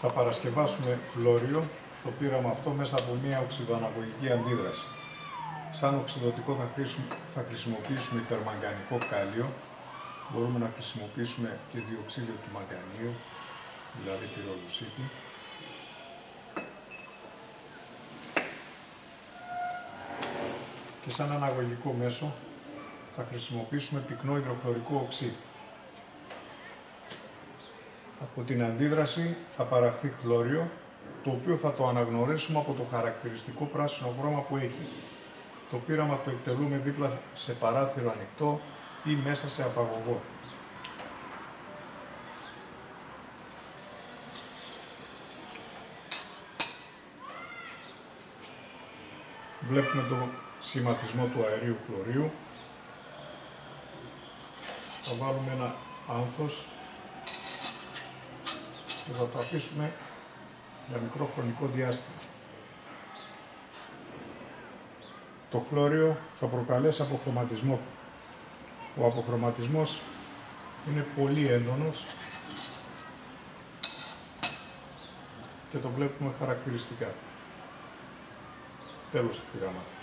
Θα παρασκευάσουμε χλώριο στο πείραμα αυτό μέσα από μια οξυδοαναγωγική αντίδραση. Σαν οξυδωτικό θα χρησιμοποιήσουμε υπερμαγκανικό κάλιο. Μπορούμε να χρησιμοποιήσουμε και διοξείδιο του μαγκανίου, δηλαδή πυρολουσίτη. Και σαν αναγωγικό μέσο θα χρησιμοποιήσουμε πυκνό υδροχλωρικό οξύ. Από την αντίδραση θα παραχθεί χλώριο, το οποίο θα το αναγνωρίσουμε από το χαρακτηριστικό πράσινο χρώμα που έχει. Το πείραμα το εκτελούμε δίπλα σε παράθυρο ανοιχτό ή μέσα σε απαγωγό. Βλέπουμε το σχηματισμό του αερίου χλωρίου. Θα βάλουμε ένα άνθος και θα το αφήσουμε για μικρό χρονικό διάστημα. Το χλώριο θα προκαλέσει αποχρωματισμό. Ο αποχρωματισμός είναι πολύ έντονος και το βλέπουμε χαρακτηριστικά. Τέλος του πειράματος.